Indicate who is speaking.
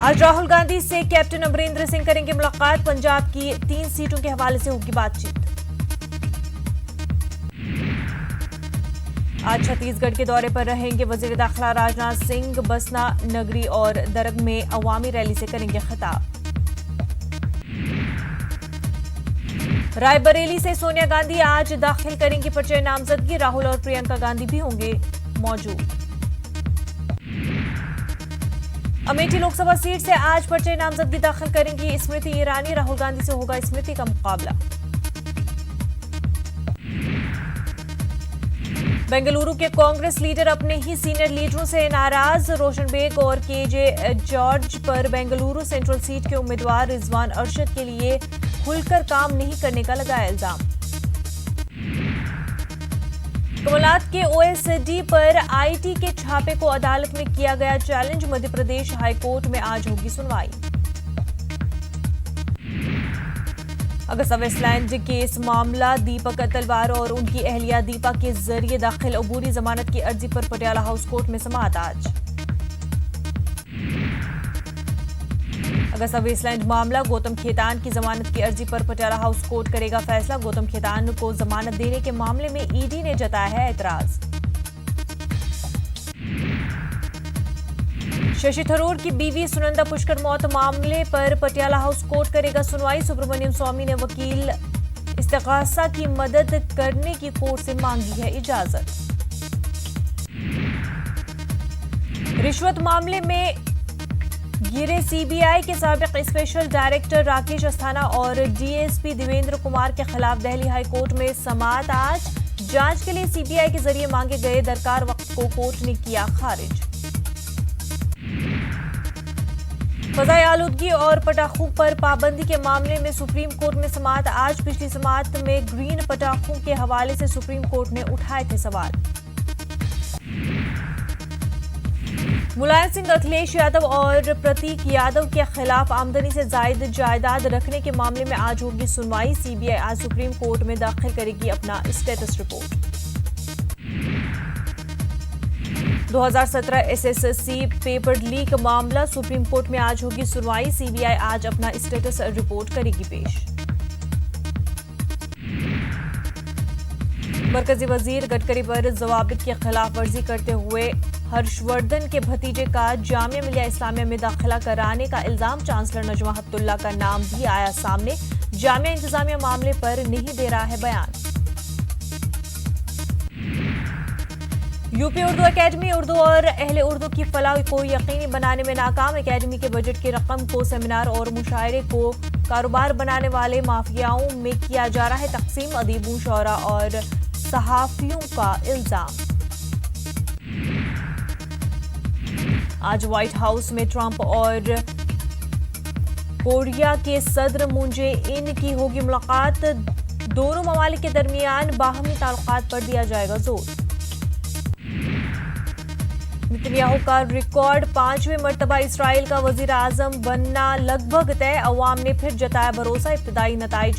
Speaker 1: आज राहुल गांधी से कैप्टन अमरिंदर सिंह करेंगे मुलाकात। पंजाब की 3 सीटों के हवाले से होगी बातचीत। आज छत्तीसगढ़ के दौरे पर रहेंगे वजीर दाखिला राजनाथ सिंह। बसना, नगरी और दरग में अवामी रैली से करेंगे खिताब। रायबरेली से सोनिया गांधी आज दाखिल करेंगी पर्चे नामजदगी। राहुल और प्रियंका गांधी भी होंगे मौजूद। अमेठी लोकसभा सीट से आज पर्चे नामजदगी दाखिल करेंगी स्मृति ईरानी। राहुल गांधी से होगा स्मृति का मुकाबला। बेंगलुरु के कांग्रेस लीडर अपने ही सीनियर लीडरों से नाराज। रोशन बेग और केजे जॉर्ज पर बेंगलुरु सेंट्रल सीट के उम्मीदवार रिजवान अरशद के लिए खुलकर काम नहीं करने का लगाया इल्जाम। कमलनाथ के ओएसडी पर आईटी के छापे को अदालत में किया गया चैलेंज। मध्य प्रदेश हाईकोर्ट में आज होगी सुनवाई। अगस्ता वेस्टलैंड केस मामला, दीपक तलवार और उनकी अहलिया दीपा के जरिए दाखिल अबूरी जमानत की अर्जी पर पटियाला हाउस कोर्ट में समाअत आज। अगस्ता वेस्टलैंड मामला, गौतम खेतान की जमानत की अर्जी पर पटियाला हाउस कोर्ट करेगा फैसला। गौतम खेतान को जमानत देने के मामले में ईडी ने जताया है एतराज। शशि थरूर की बीवी सुनंदा पुष्कर मौत मामले पर पटियाला हाउस कोर्ट करेगा सुनवाई। सुब्रमण्यम स्वामी ने वकील इस्तिगासा की मदद करने की कोर्ट से मांगी है इजाजत। रिश्वत मामले में गिरे सीबीआई के साबिक स्पेशल डायरेक्टर राकेश अस्थाना और डीएसपी देवेंद्र कुमार के खिलाफ दिल्ली हाई कोर्ट में समाअत आज। जांच के लिए सीबीआई के जरिए मांगे गए दरकार वक्त को कोर्ट ने किया खारिज। फजाई आलूदगी और पटाखों पर पाबंदी के मामले में सुप्रीम कोर्ट में समाअत आज। पिछली समाअत में ग्रीन पटाखों के हवाले से सुप्रीम कोर्ट ने उठाए थे सवाल। मुलायम सिंह, अखिलेश यादव और प्रतीक यादव के खिलाफ आमदनी से जायद जायदाद रखने के मामले में आज होगी सुनवाई। सीबीआई आज सुप्रीम कोर्ट में दाखिल करेगी अपना status report. 2017 SSC paper leak मामला, सुप्रीम कोर्ट में आज होगी सुनवाई। सीबीआई आज अपना स्टेटस रिपोर्ट करेगी पेश। मरकजी वजीर गडकरी पर जवाबित की खिलाफ वर्जी करते हुए हर्षवर्धन के भतीजे का जामिया मिलिया इस्लामिया में दाखिला कराने का इल्जाम। चांसलर नजमा हेपतुल्ला का नाम भी आया सामने। जामिया इंतजामिया मामले पर नहीं दे रहा है बयान। यूपी उर्दू एकेडमी उर्दू और अहले उर्दू की फलाह को यकीनी बनाने में नाकाम। एकेडमी के बजट की रकम को सेमिनार और मुशायरे को कारोबार बनाने वाले माफियाओं में किया जा रहा है तकसीम। अदीबों, शोरा और सहाफियों का इल्जाम। आज व्हाइट हाउस में ट्रंप और कोरिया के सदर मून जे इन की होगी मुलाकात। दोनों ममालिक के दरमियान बाहमी ताल्लुकात पर दिया जाएगा जोर। नेतन्याहू का रिकॉर्ड 5वें मर्तबा इसराइल का वजीर आजम बनना लगभग तय। अवाम ने फिर जताया भरोसा। इब्तदाई नताइज